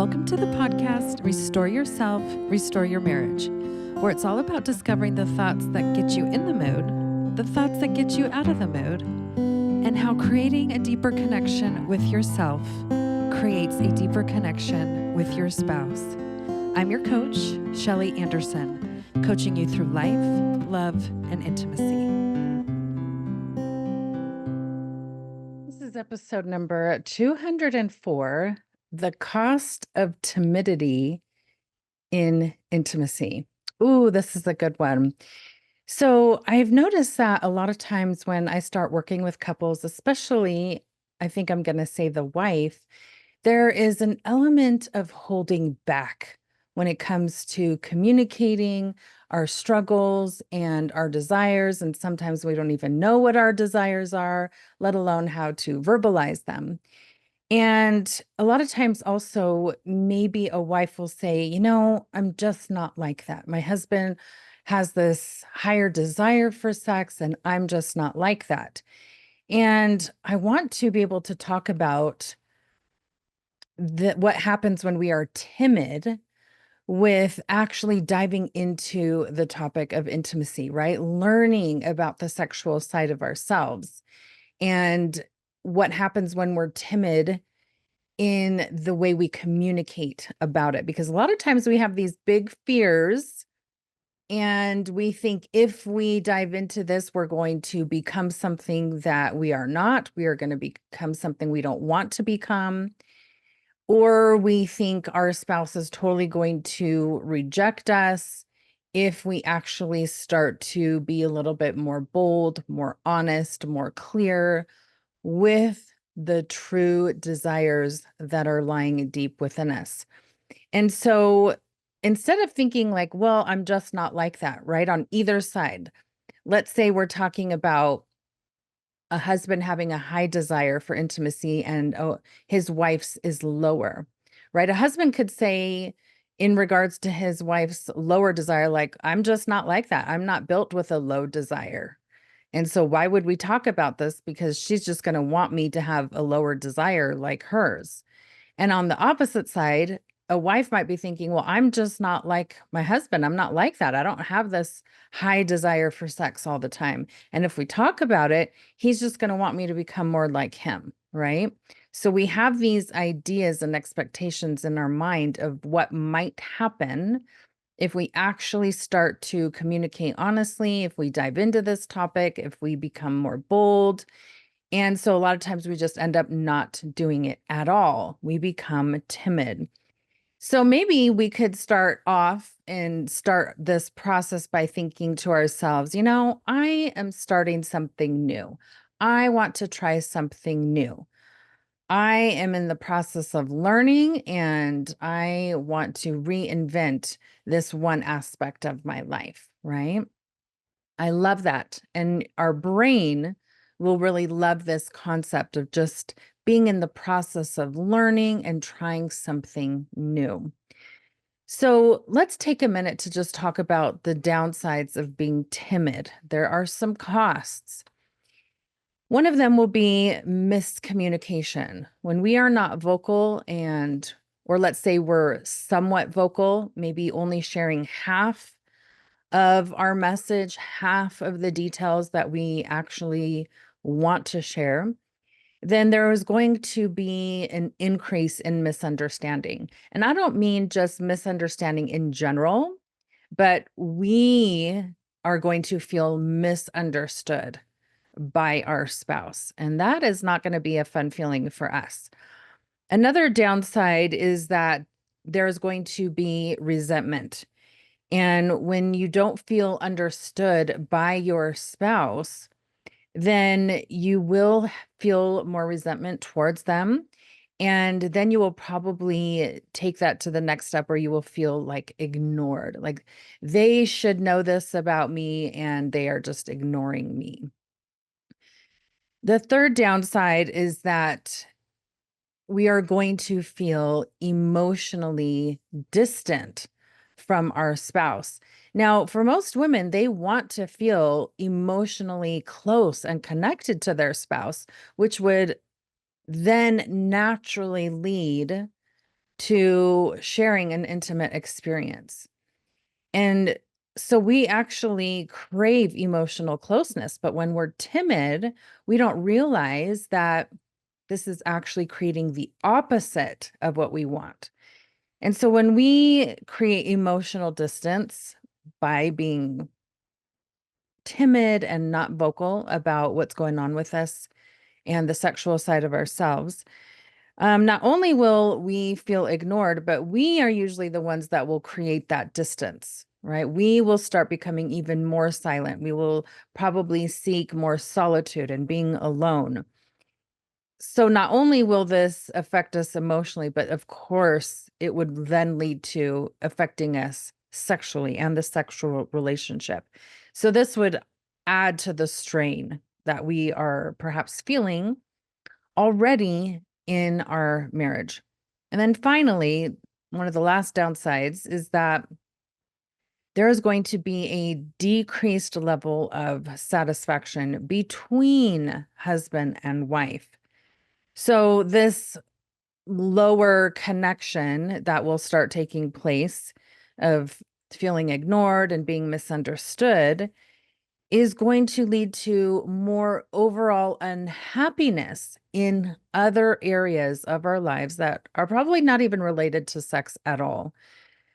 Welcome to the podcast, Restore Yourself, Restore Your Marriage, where it's all about discovering the thoughts that get you in the mood, the thoughts that get you out of the mood, and how creating a deeper connection with yourself creates a deeper connection with your spouse. I'm your coach, Shelly Anderson, coaching you through life, love, and intimacy. This is episode number 204, The Cost of Timidity in Intimacy. Ooh, this is a good one. So I've noticed that a lot of times when I start working with couples, especially, I think I'm going to say the wife, there is an element of holding back when it comes to communicating our struggles and our desires. And sometimes we don't even know what our desires are, let alone how to verbalize them. And a lot of times also, maybe a wife will say, I'm just not like that. My husband has this higher desire for sex, and I'm just not like that. And I want to be able to talk about what happens when we are timid with actually diving into the topic of intimacy, right? Learning about the sexual side of ourselves and what happens when we're timid in the way we communicate about it. Because a lot of times we have these big fears and we think if we dive into this, we're going to become something that we are not. We are going to become something we don't want to become. Or we think our spouse is totally going to reject us if we actually start to be a little bit more bold, more honest, more clear with the true desires that are lying deep within us. And so instead of thinking like, well, I'm just not like that, right? On either side, let's say we're talking about a husband having a high desire for intimacy and his wife's is lower, right? A husband could say in regards to his wife's lower desire, like, I'm just not like that. I'm not built with a low desire. And so why would we talk about this? Because she's just going to want me to have a lower desire like hers. And on the opposite side, a wife might be thinking, well, I'm just not like my husband. I'm not like that. I don't have this high desire for sex all the time. And if we talk about it, he's just going to want me to become more like him, right? So we have these ideas and expectations in our mind of what might happen if we actually start to communicate honestly, if we dive into this topic, if we become more bold. And so a lot of times we just end up not doing it at all. We become timid. So maybe we could start off and start this process by thinking to ourselves, I am starting something new. I want to try something new. I am in the process of learning and I want to reinvent this one aspect of my life, right? I love that. And our brain will really love this concept of just being in the process of learning and trying something new. So let's take a minute to just talk about the downsides of being timid. There are some costs. One of them will be miscommunication. When we are not vocal or let's say we're somewhat vocal, maybe only sharing half of our message, half of the details that we actually want to share, then there is going to be an increase in misunderstanding. And I don't mean just misunderstanding in general, but we are going to feel misunderstood by our spouse. And that is not going to be a fun feeling for us. Another downside is that there's going to be resentment. And when you don't feel understood by your spouse, then you will feel more resentment towards them. And then you will probably take that to the next step where you will feel like ignored. Like they should know this about me and they are just ignoring me. The third downside is that we are going to feel emotionally distant from our spouse. Now, for most women, they want to feel emotionally close and connected to their spouse, which would then naturally lead to sharing an intimate experience. And so we actually crave emotional closeness, but when we're timid, we don't realize that this is actually creating the opposite of what we want. And so when we create emotional distance by being timid and not vocal about what's going on with us and the sexual side of ourselves, not only will we feel ignored, but we are usually the ones that will create that distance, right? We will start becoming even more silent. We will probably seek more solitude and being alone. So not only will this affect us emotionally, but of course, it would then lead to affecting us sexually and the sexual relationship. So this would add to the strain that we are perhaps feeling already in our marriage. And then finally, one of the last downsides is that there is going to be a decreased level of satisfaction between husband and wife. So, this lower connection that will start taking place of feeling ignored and being misunderstood is going to lead to more overall unhappiness in other areas of our lives that are probably not even related to sex at all.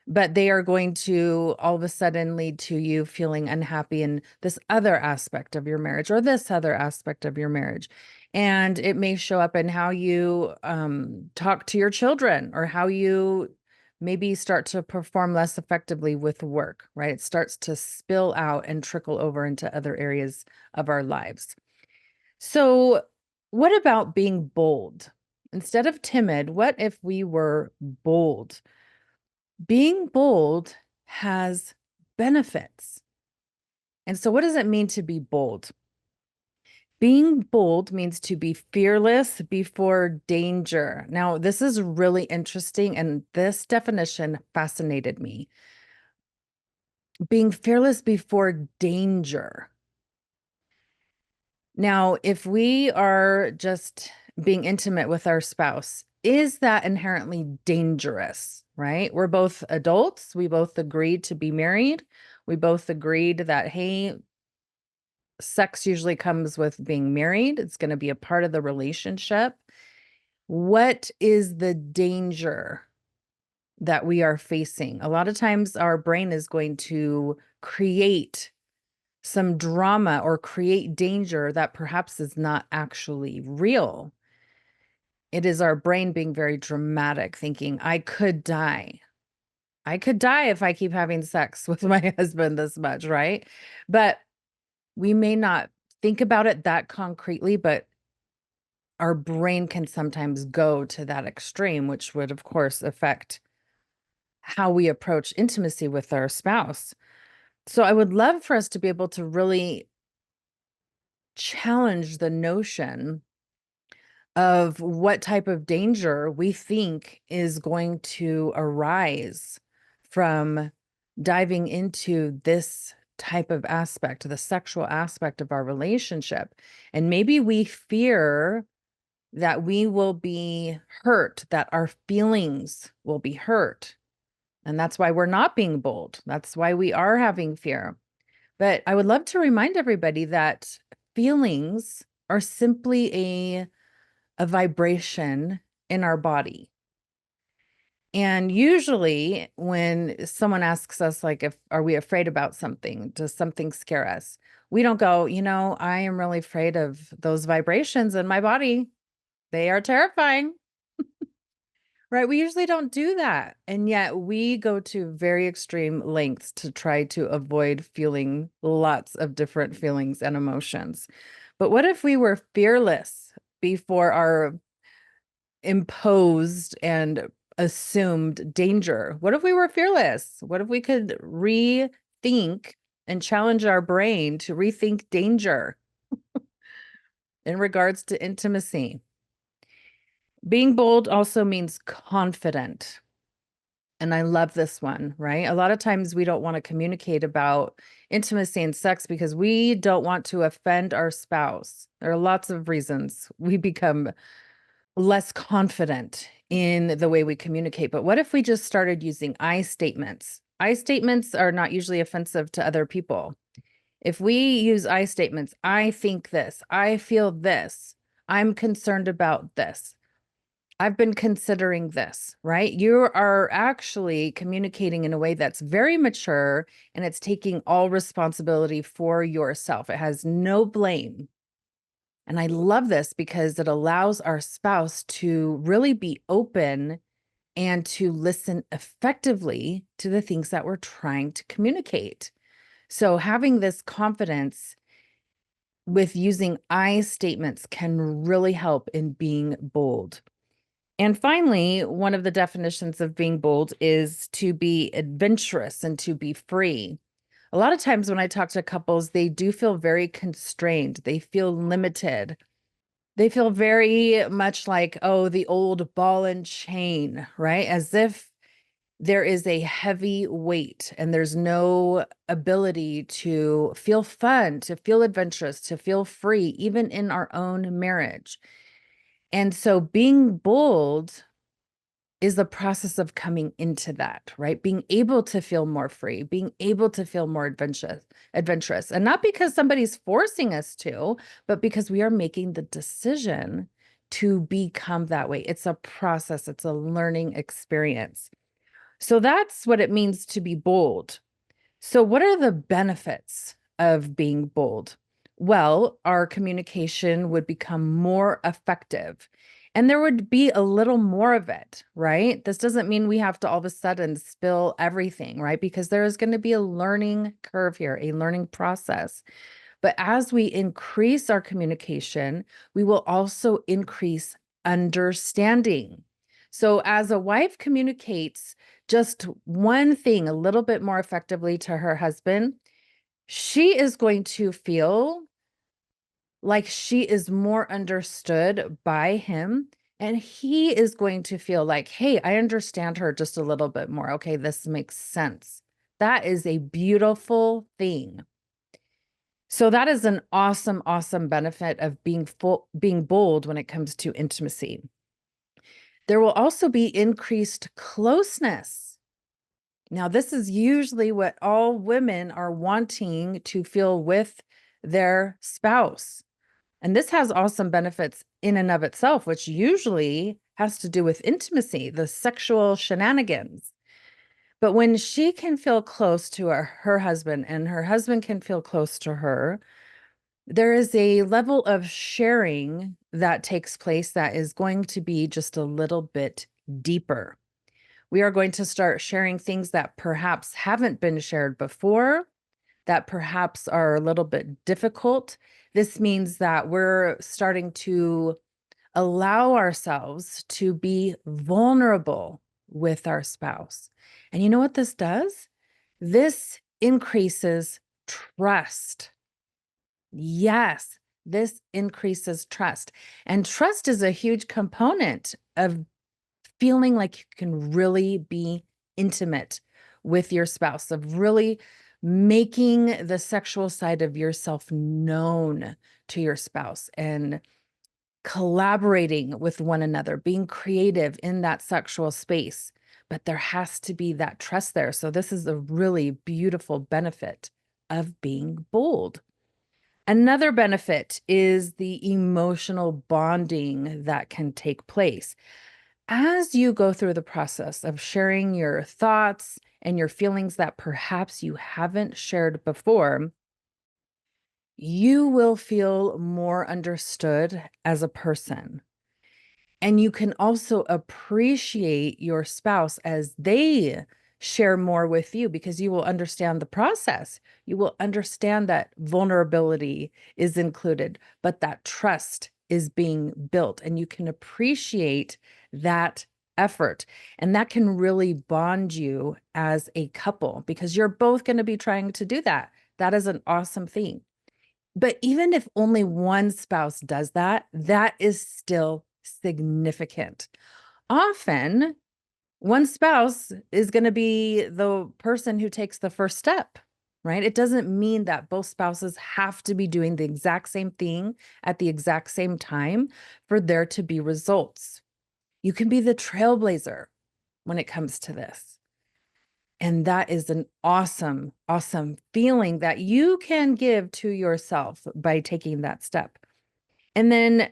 But they are going to all of a sudden lead to you feeling unhappy in this other aspect of your marriage or this other aspect of your marriage. And it may show up in how you talk to your children or how you maybe start to perform less effectively with work, right? It starts to spill out and trickle over into other areas of our lives. So, what about being bold? Instead of timid, what if we were bold? Being bold has benefits. And so, what does it mean to be bold? Being bold means to be fearless before danger. Now, this is really interesting, and this definition fascinated me. Being fearless before danger. Now, if we are just being intimate with our spouse, is that inherently dangerous, right? We're both adults. We both agreed to be married. We both agreed that, hey, sex usually comes with being married. It's going to be a part of the relationship. What is the danger that we are facing? A lot of times our brain is going to create some drama or create danger that perhaps is not actually real. It is our brain being very dramatic, thinking, I could die. I could die if I keep having sex with my husband this much, right? But we may not think about it that concretely, but our brain can sometimes go to that extreme, which would, of course, affect how we approach intimacy with our spouse. So I would love for us to be able to really challenge the notion of what type of danger we think is going to arise from diving into this type of aspect, the sexual aspect of our relationship. And maybe we fear that we will be hurt, that our feelings will be hurt. And that's why we're not being bold. That's why we are having fear. But I would love to remind everybody that feelings are simply a vibration in our body. And usually when someone asks us, like, if are we afraid about something? Does something scare us? We don't go, I am really afraid of those vibrations in my body. They are terrifying. Right? We usually don't do that. And yet we go to very extreme lengths to try to avoid feeling lots of different feelings and emotions. But what if we were fearless before our imposed and assumed danger? What if we were fearless? What if we could rethink and challenge our brain to rethink danger in regards to intimacy? Being bold also means confident. And I love this one, right? A lot of times we don't want to communicate about intimacy and sex because we don't want to offend our spouse. There are lots of reasons we become less confident in the way we communicate. But what if we just started using I statements? I statements are not usually offensive to other people. If we use I statements, I think this, I feel this, I'm concerned about this, I've been considering this, right? You are actually communicating in a way that's very mature and it's taking all responsibility for yourself. It has no blame. And I love this because it allows our spouse to really be open and to listen effectively to the things that we're trying to communicate. So having this confidence with using I statements can really help in being bold. And finally, one of the definitions of being bold is to be adventurous and to be free. A lot of times when I talk to couples, they do feel very constrained. They feel limited. They feel very much like, oh, the old ball and chain, right? As if there is a heavy weight and there's no ability to feel fun, to feel adventurous, to feel free, even in our own marriage. And so being bold is the process of coming into that, right? Being able to feel more free, being able to feel more adventurous. And not because somebody's forcing us to, but because we are making the decision to become that way. It's a process, it's a learning experience. So that's what it means to be bold. So, what are the benefits of being bold? Well, our communication would become more effective and there would be a little more of it, right? This doesn't mean we have to all of a sudden spill everything, right? Because there is going to be a learning curve here, a learning process. But as we increase our communication, we will also increase understanding. So, as a wife communicates just one thing a little bit more effectively to her husband, she is going to feel like she is more understood by him. And he is going to feel like, hey, I understand her just a little bit more. Okay, this makes sense. That is a beautiful thing. So that is an awesome, awesome benefit of being bold when it comes to intimacy. There will also be increased closeness. Now, this is usually what all women are wanting to feel with their spouse. And this has awesome benefits in and of itself, which usually has to do with intimacy, the sexual shenanigans. But when she can feel close to her husband and her husband can feel close to her, there is a level of sharing that takes place that is going to be just a little bit deeper. We are going to start sharing things that perhaps haven't been shared before, that perhaps are a little bit difficult. This means that we're starting to allow ourselves to be vulnerable with our spouse. And you know what this does? This increases trust. Yes, this increases trust. And trust is a huge component of feeling like you can really be intimate with your spouse, of really making the sexual side of yourself known to your spouse and collaborating with one another, being creative in that sexual space. But there has to be that trust there. So, this is a really beautiful benefit of being bold. Another benefit is the emotional bonding that can take place. As you go through the process of sharing your thoughts and your feelings that perhaps you haven't shared before, you will feel more understood as a person. And you can also appreciate your spouse as they share more with you because you will understand the process. You will understand that vulnerability is included, but that trust is being built, and you can appreciate that effort. And that can really bond you as a couple because you're both going to be trying to do that. That is an awesome thing. But even if only one spouse does that, that is still significant. Often, one spouse is going to be the person who takes the first step, right? It doesn't mean that both spouses have to be doing the exact same thing at the exact same time for there to be results. You can be the trailblazer when it comes to this. And that is an awesome, awesome feeling that you can give to yourself by taking that step. And then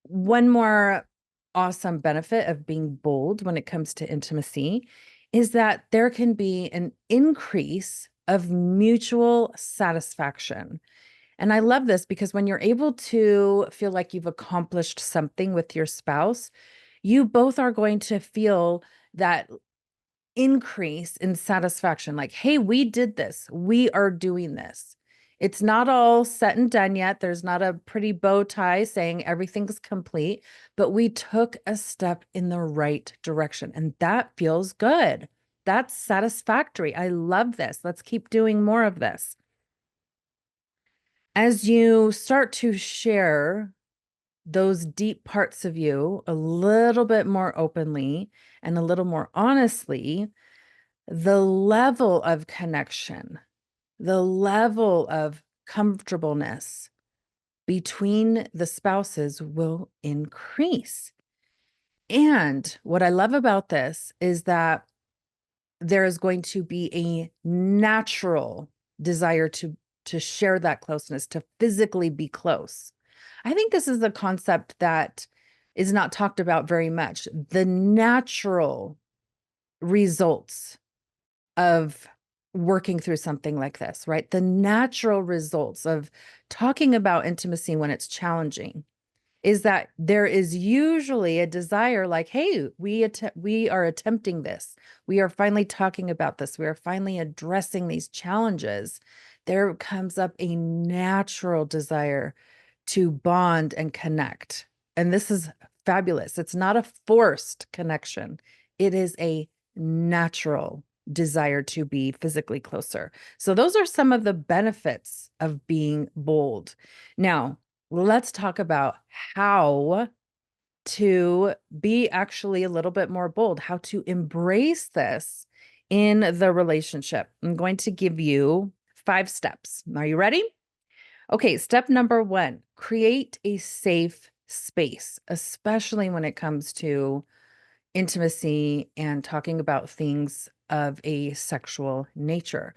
one more awesome benefit of being bold when it comes to intimacy is that there can be an increase of mutual satisfaction. And I love this because when you're able to feel like you've accomplished something with your spouse, you both are going to feel that increase in satisfaction. Like, hey, we did this. We are doing this. It's not all set and done yet. There's not a pretty bow tie saying everything's complete, but we took a step in the right direction. And that feels good. That's satisfactory. I love this. Let's keep doing more of this. As you start to share those deep parts of you a little bit more openly and a little more honestly, the level of connection, the level of comfortableness between the spouses will increase. And what I love about this is that there is going to be a natural desire to share that closeness, to physically be close. I think this is a concept that is not talked about very much. The natural results of working through something like this, right? The natural results of talking about intimacy when it's challenging is that there is usually a desire like, hey, we are attempting this. We are finally talking about this. We are finally addressing these challenges. There comes up a natural desire to bond and connect. And this is fabulous. It's not a forced connection. It is a natural desire to be physically closer. So those are some of the benefits of being bold. Now, let's talk about how to be actually a little bit more bold, how to embrace this in the relationship. I'm going to give you 5 steps. Are you ready? Okay, step number 1, create a safe space, especially when it comes to intimacy and talking about things of a sexual nature.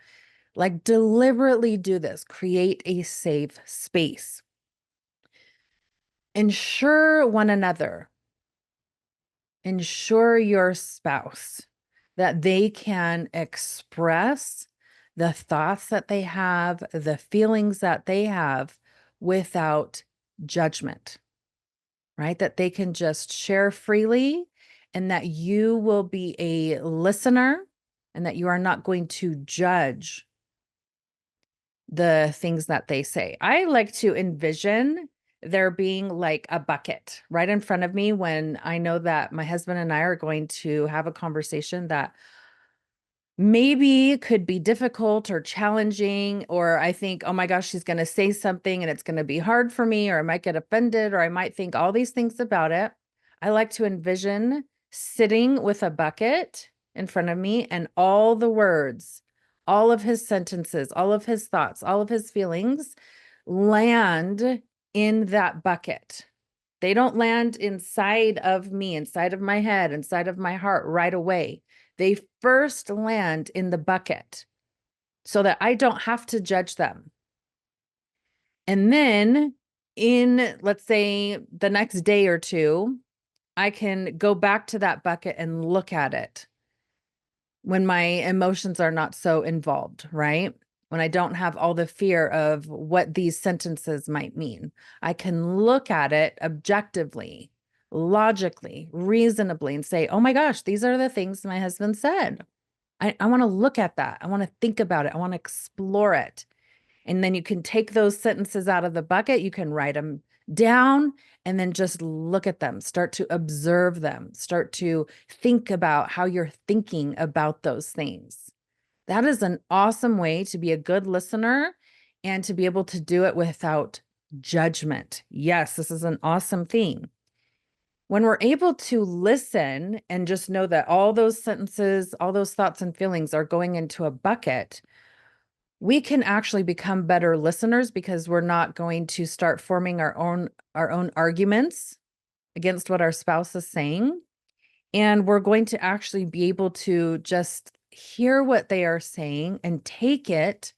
Like, deliberately do this, create a safe space. Ensure one another, ensure your spouse that they can express the thoughts that they have, the feelings that they have without judgment, right? That they can just share freely and that you will be a listener and that you are not going to judge the things that they say. I like to envision there being like a bucket right in front of me when I know that my husband and I are going to have a conversation that maybe could be difficult or challenging, or I think, oh my gosh, she's going to say something and it's going to be hard for me, or I might get offended, or I might think all these things about it. I like to envision sitting with a bucket in front of me and all the words, all of his sentences, all of his thoughts, all of his feelings land in that bucket. They don't land inside of me, inside of my head, inside of my heart right away. They first land in the bucket so that I don't have to judge them. And then in, let's say, the next day or two, I can go back to that bucket and look at it when my emotions are not so involved, right? When I don't have all the fear of what these sentences might mean. I can look at it objectively, logically, reasonably, and say, oh my gosh, these are the things my husband said. I want to look at that. I want to think about it. I want to explore it. And then you can take those sentences out of the bucket. You can write them down and then just look at them. Start to observe them. Start to think about how you're thinking about those things. That is an awesome way to be a good listener and to be able to do it without judgment. Yes, this is an awesome thing. When we're able to listen and just know that all those sentences, all those thoughts and feelings are going into a bucket, we can actually become better listeners because we're not going to start forming our own arguments against what our spouse is saying. And we're going to actually be able to just hear what they are saying and take it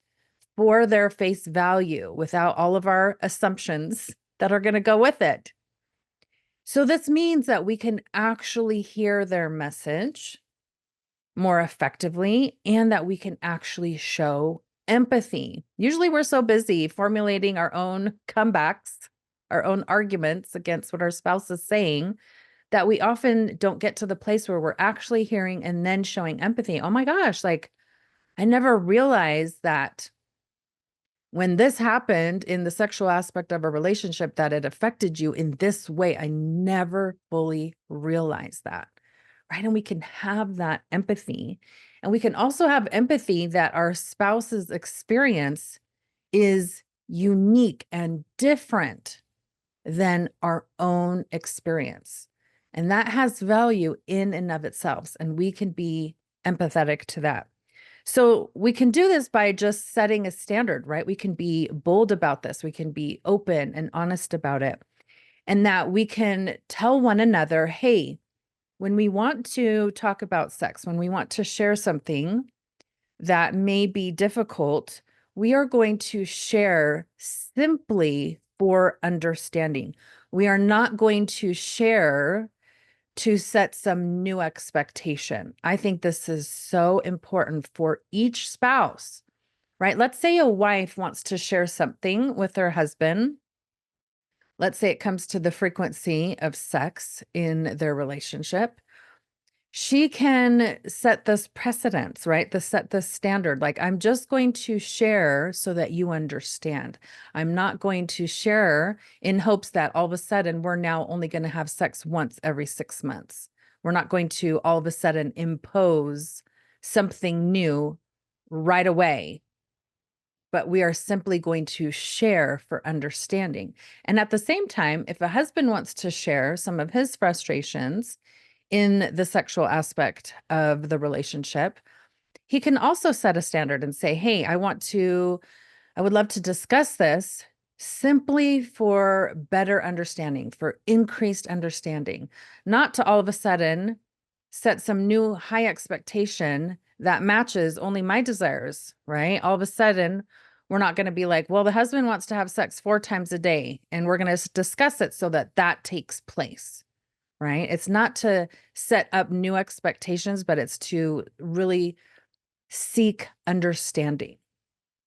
for their face value without all of our assumptions that are going to go with it. So this means that we can actually hear their message more effectively and that we can actually show empathy. Usually we're so busy formulating our own comebacks, our own arguments against what our spouse is saying, that we often don't get to the place where we're actually hearing and then showing empathy. Oh my gosh, like I never realized that when this happened in the sexual aspect of a relationship, that it affected you in this way. I never fully realized that. Right. And we can have that empathy. And we can also have empathy that our spouse's experience is unique and different than our own experience. And that has value in and of itself. And we can be empathetic to that. So we can do this by just setting a standard, right? We can be bold about this. We can be open and honest about it. And that we can tell one another, hey, when we want to talk about sex, when we want to share something that may be difficult, we are going to share simply for understanding. We are not going to share to set some new expectation. I think this is so important for each spouse, right? Let's say a wife wants to share something with her husband. Let's say it comes to the frequency of sex in their relationship. She can set this precedence, right? Set this standard. Like, I'm just going to share so that you understand. I'm not going to share in hopes that all of a sudden we're now only going to have sex once every 6 months. We're not going to all of a sudden impose something new right away, but we are simply going to share for understanding. And at the same time, if a husband wants to share some of his frustrations in the sexual aspect of the relationship, he can also set a standard and say, hey, I would love to discuss this simply for better understanding, for increased understanding, not to all of a sudden set some new high expectation that matches only my desires, right? All of a sudden, we're not going to be like, well, the husband wants to have sex 4 times a day, and we're going to discuss it so that that takes place, right? It's not to set up new expectations, but it's to really seek understanding.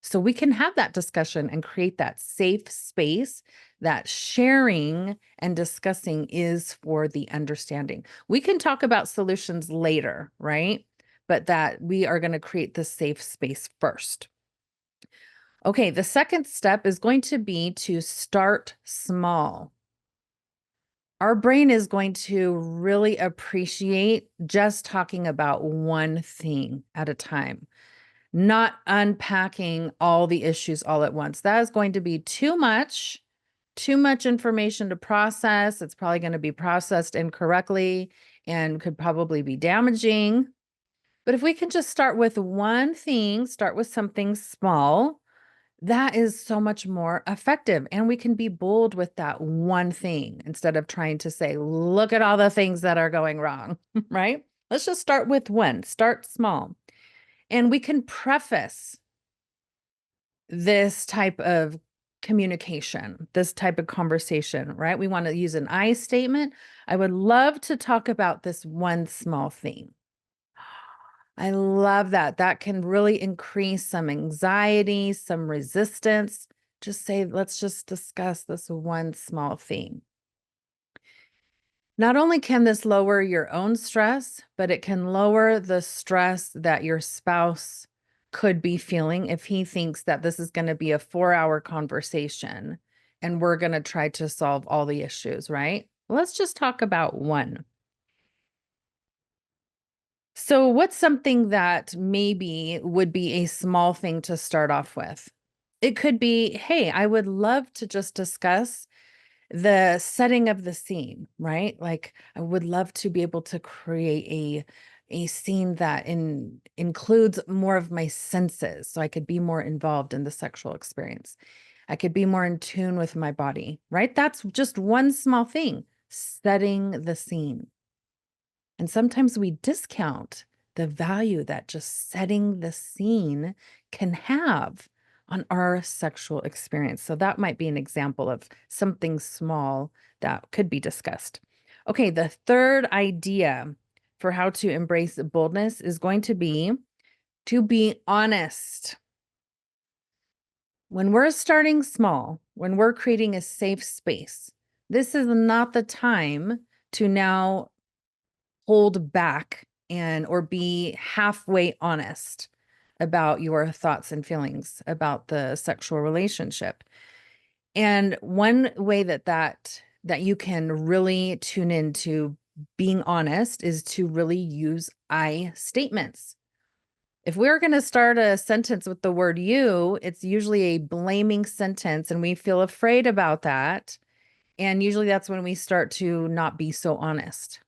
So we can have that discussion and create that safe space that sharing and discussing is for the understanding. We can talk about solutions later, right? But that we are going to create the safe space first. Okay, the second step is going to be to start small. Our brain is going to really appreciate just talking about one thing at a time, not unpacking all the issues all at once. That is going to be too much information to process. It's probably going to be processed incorrectly and could probably be damaging. But if we can just start with one thing, start with something small, that is so much more effective. And we can be bold with that one thing instead of trying to say, look at all the things that are going wrong, right? Let's just start with one, start small. And we can preface this type of communication, this type of conversation, right? We want to use an I statement. I would love to talk about this one small thing. I love that. That can really increase some anxiety, some resistance. Just say, let's just discuss this one small thing. Not only can this lower your own stress, but it can lower the stress that your spouse could be feeling if he thinks that this is going to be a 4-hour conversation and we're going to try to solve all the issues, right? Let's just talk about one. So, what's something that maybe would be a small thing to start off with? It could be, hey, I would love to just discuss the setting of the scene, right? Like, I would love to be able to create a scene that includes more of my senses so I could be more involved in the sexual experience. I could be more in tune with my body, right? That's just one small thing, setting the scene. And sometimes we discount the value that just setting the scene can have on our sexual experience. So that might be an example of something small that could be discussed. Okay, the third idea for how to embrace boldness is going to be honest. When we're starting small, when we're creating a safe space, this is not the time to now hold back or be halfway honest about your thoughts and feelings about the sexual relationship. And one way that you can really tune into being honest is to really use I statements. If we're going to start a sentence with the word you, it's usually a blaming sentence and we feel afraid about that. And usually that's when we start to not be so honest.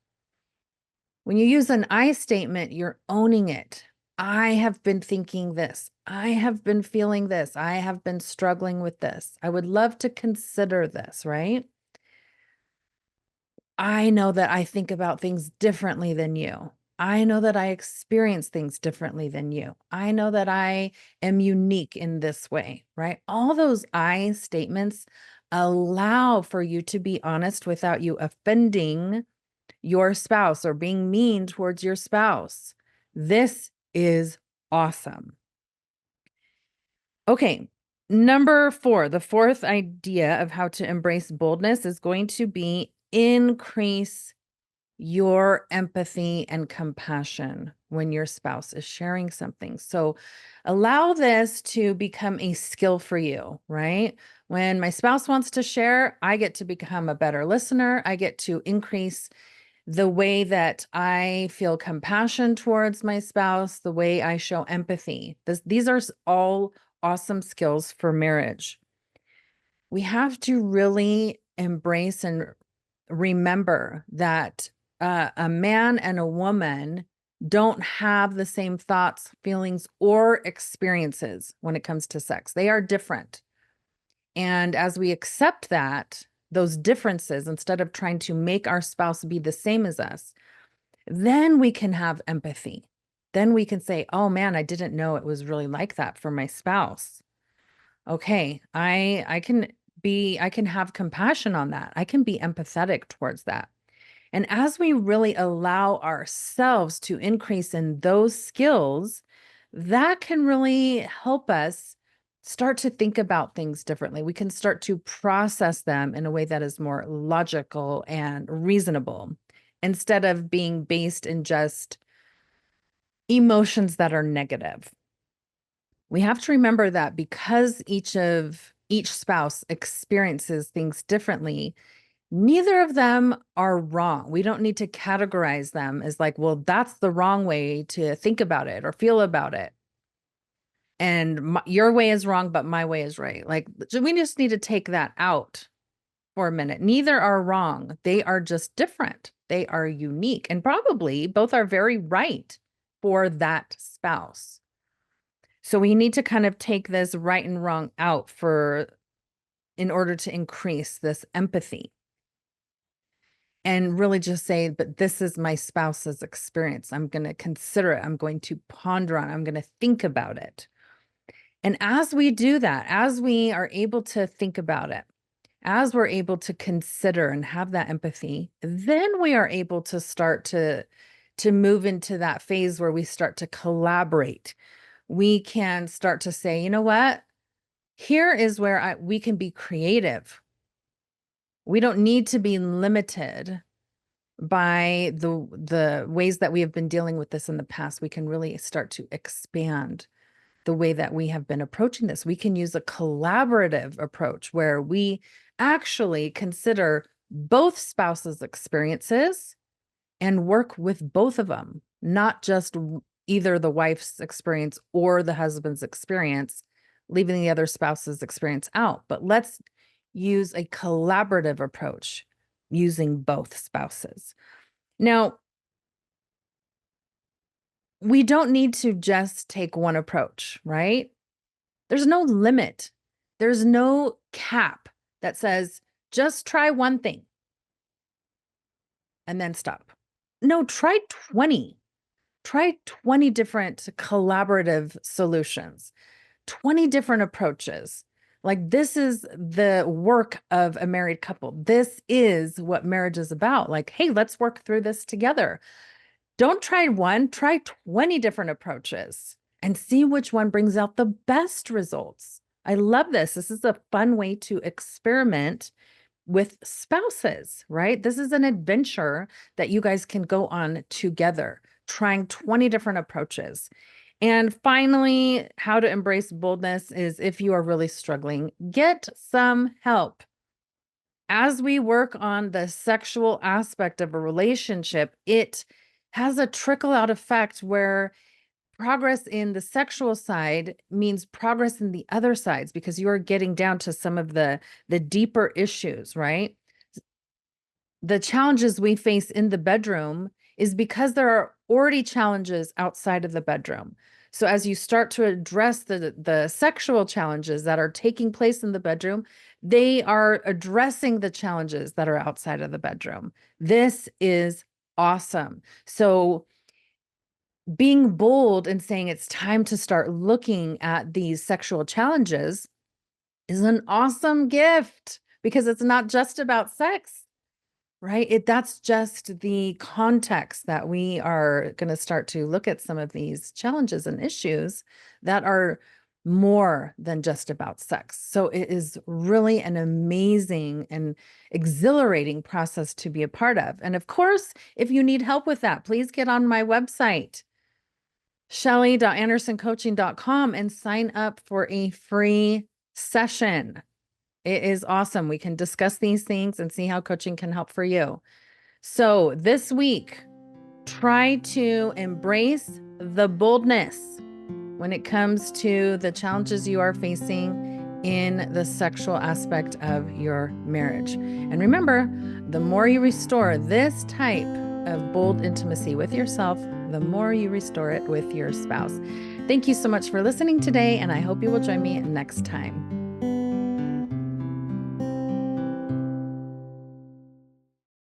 When you use an I statement, you're owning it. I have been thinking this. I have been feeling this. I have been struggling with this. I would love to consider this, right? I know that I think about things differently than you. I know that I experience things differently than you. I know that I am unique in this way, right? All those I statements allow for you to be honest without you offending your spouse or being mean towards your spouse. This is awesome. Okay, number 4, the fourth idea of how to embrace boldness is going to be increase your empathy and compassion when your spouse is sharing something. So allow this to become a skill for you, right? When my spouse wants to share, I get to become a better listener. I get to increase the way that I feel compassion towards my spouse, the way I show empathy. These are all awesome skills for marriage. We have to really embrace and remember that a man and a woman don't have the same thoughts, feelings, or experiences when it comes to sex. They are different. And as we accept those differences, instead of trying to make our spouse be the same as us, then we can have empathy. Then we can say, oh man, I didn't know it was really like that for my spouse. Okay, I can have compassion on that. I can be empathetic towards that. And as we really allow ourselves to increase in those skills, that can really help us start to think about things differently. We can start to process them in a way that is more logical and reasonable instead of being based in just emotions that are negative. We have to remember that because each spouse experiences things differently, neither of them are wrong. We don't need to categorize them as like, well, that's the wrong way to think about it or feel about it. And your way is wrong, but my way is right. Like, we just need to take that out for a minute. Neither are wrong. They are just different. They are unique, and probably both are very right for that spouse. So we need to kind of take this right and wrong out in order to increase this empathy. And really just say, but this is my spouse's experience. I'm going to consider it. I'm going to ponder on it. I'm going to think about it. And as we do that, as we are able to think about it, as we're able to consider and have that empathy, then we are able to start to move into that phase where we start to collaborate. We can start to say, you know what? Here is where we can be creative. We don't need to be limited by the ways that we have been dealing with this in the past. We can really start to expand the way that we have been approaching this. We can use a collaborative approach where we actually consider both spouses' experiences and work with both of them, not just either the wife's experience or the husband's experience, leaving the other spouse's experience out. But let's use a collaborative approach using both spouses. Now, we don't need to just take one approach, right? There's no limit. There's no cap that says just try one thing and then stop. No, try 20. Try 20 different collaborative solutions, 20 different approaches. Like, this is the work of a married couple. This is what marriage is about. Like, hey, let's work through this together. Don't try one, try 20 different approaches and see which one brings out the best results. I love this. This is a fun way to experiment with spouses, right? This is an adventure that you guys can go on together, trying 20 different approaches. And finally, how to embrace boldness is, if you are really struggling, get some help. As we work on the sexual aspect of a relationship, it has a trickle out effect where progress in the sexual side means progress in the other sides, because you are getting down to some of the deeper issues, right? The challenges we face in the bedroom is because there are already challenges outside of the bedroom. So as you start to address the sexual challenges that are taking place in the bedroom, they are addressing the challenges that are outside of the bedroom. This is awesome. So being bold and saying it's time to start looking at these sexual challenges is an awesome gift, because it's not just about sex, right? That's just the context that we are going to start to look at some of these challenges and issues that are more than just about sex. So it is really an amazing and exhilarating process to be a part of. And of course, if you need help with that, please get on my website, Shelly.andersoncoaching.com, and sign up for a free session. It is awesome. We can discuss these things and see how coaching can help for you. So this week, try to embrace the boldness when it comes to the challenges you are facing in the sexual aspect of your marriage. And remember, the more you restore this type of bold intimacy with yourself, the more you restore it with your spouse. Thank you so much for listening today, and I hope you will join me next time.